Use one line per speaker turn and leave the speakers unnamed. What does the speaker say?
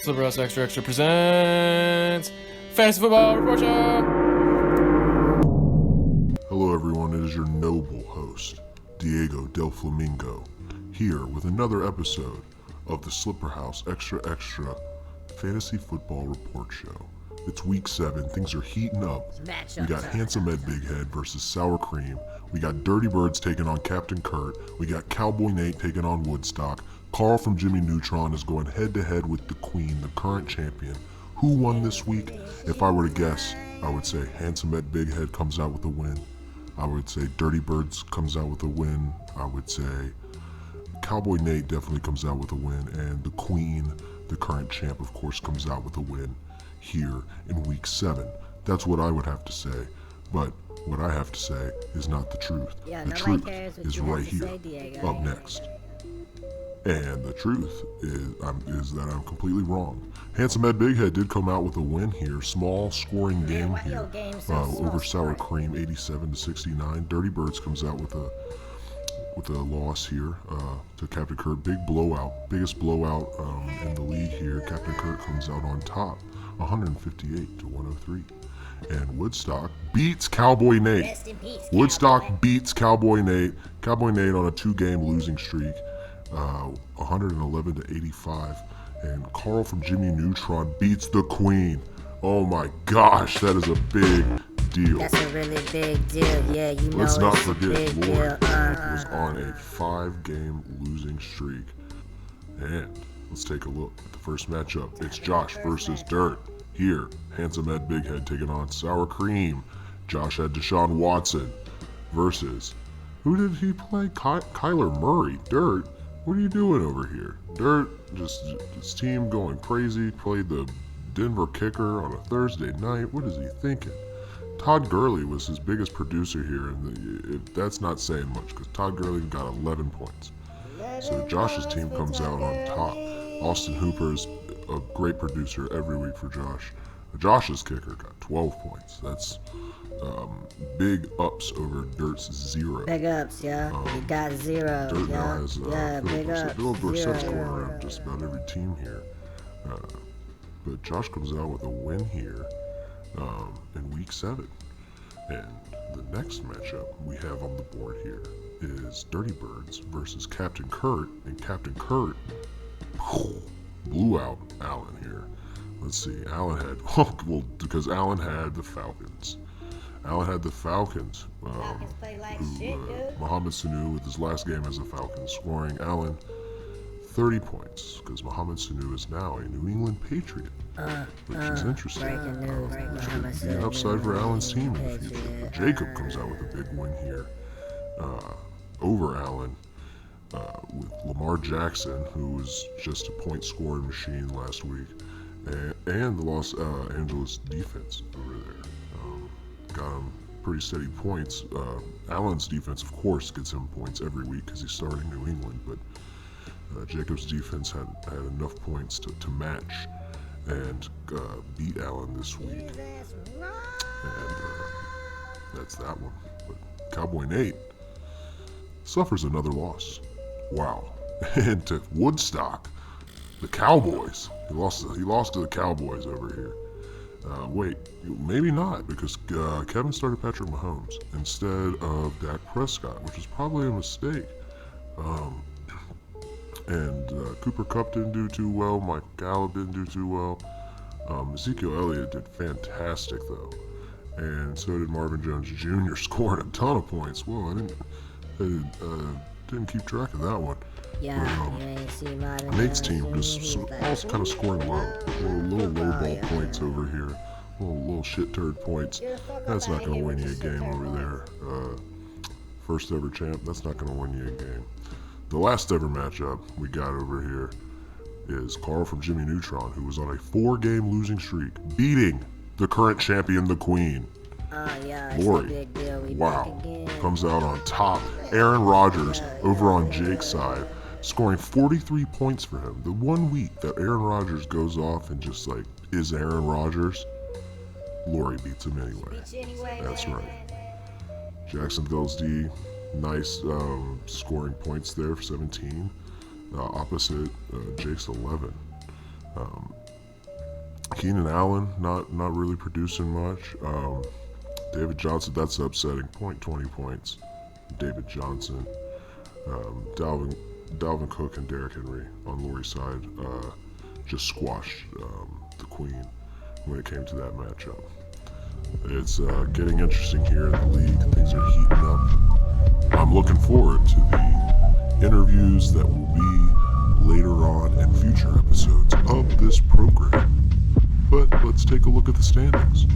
SlipperHouse Extra Extra presents Fantasy Football Report Show.
Hello everyone, it is your noble host, Diego Del Flamingo, here with another episode of the SlipperHouse Extra Extra Fantasy Football Report Show. It's week 7, things are heating up. We got Handsome Ed Big Head versus Sour Cream. We got Dirty Birds taking on Captain Kurt. We got Cowboy Nate taking on Woodstock. Carl from Jimmy Neutron is going head to head with the Queen, the current champion. Who won this week? If I were to guess, I would say Handsome Ed Big Head comes out with a win. I would say Dirty Birds comes out with a win. I would say Cowboy Nate definitely comes out with a win. And the Queen, the current champ, of course, comes out with a win here in week 7. That's what I would have to say. But what I have to say is not the truth. The truth is right here, up next. And the truth is that I'm completely wrong. Handsome Ed Big Head did come out with a win here. Small scoring game here over Sour Cream, 87-69. Dirty Birds comes out with a loss here to Captain Kurt. Big blowout, biggest blowout in the league here. Captain Kurt comes out on top, 158-103. And Woodstock beats Cowboy Nate. Woodstock beats Cowboy Nate. Cowboy Nate on a 2-game losing streak. 111-85, and Carl from Jimmy Neutron beats the Queen. Oh my gosh, that is a big deal.
That's a really big deal. Yeah, you know.
Let's not
it's a
forget,
big
Lord
deal.
was on a 5-game losing streak. And let's take a look at the first matchup. It's Josh versus Dirt. Here, Handsome Ed Big Head taking on Sour Cream. Josh had Deshaun Watson versus, who did he play? Kyler Murray. Dirt, what are you doing over here? Dirt, just his team going crazy, played the Denver kicker on a Thursday night. What is he thinking? Todd Gurley was his biggest producer here, and that's not saying much because Todd Gurley got 11 points. So Josh's team comes out on top. Austin Hooper is a great producer every week for Josh. Josh's kicker got 12 points. That's big ups over Dirt's 0.
Big ups, yeah. You got 0.
Dirt now has
big ups.
Philip Dorsett's going around just about every team here. But Josh comes out with a win here in week 7. And the next matchup we have on the board here is Dirty Birds versus Captain Kurt. And Captain Kurt blew out Allen here. Let's see, Allen had, well, because Allen had the Falcons. Allen had the Falcons, Mohamed Sanu with his last game as a Falcons, scoring Allen 30 points, because Mohamed Sanu is now a New England Patriot, which is interesting. Which could be an upside for Allen's team in the future. But Jacob comes out with a big win here over Allen with Lamar Jackson, who was just a point-scoring machine last week, and the Los Angeles defense over there. Got him pretty steady points. Allen's defense, of course, gets him points every week because he's starting New England, but Jacob's defense had enough points to match and beat Allen this week. And that's that one. But Cowboy Nate suffers another loss. Wow. And to Woodstock, the Cowboys. He lost to the Cowboys over here. Wait, maybe not, because Kevin started Patrick Mahomes instead of Dak Prescott, which is probably a mistake. And Cooper Kupp didn't do too well. Mike Gallup didn't do too well. Ezekiel Elliott did fantastic, though. And so did Marvin Jones Jr., scoring a ton of points. Whoa, I didn't keep track of that one.
Yeah, you ain't see Marvin
Nate's
Jones
team just
Jr.
also kind of scoring low. Little low ball points over here. Little shit turd points. That's not going to win you a game over there. First ever champ, that's not going to win you a game. The last ever matchup we got over here is Carl from Jimmy Neutron, who was on a 4-game losing streak, beating the current champion, the Queen. Lori, wow, comes out on top. Aaron Rodgers over on Jake's side, scoring 43 points for him. The 1 week that Aaron Rodgers goes off and just like is Aaron Rodgers, Lori beats him anyway. That's right. Jacksonville's D, nice scoring points there for 17. Opposite Jake's 11. Keenan Allen, not really producing much. David Johnson, that's upsetting. 20 points. David Johnson. Dalvin Cook and Derrick Henry on Lori's side just squashed the Queen when it came to that matchup. It's getting interesting here in the league. Things are heating up. I'm looking forward to the interviews that will be later on in future episodes of this program. But let's take a look at the standings.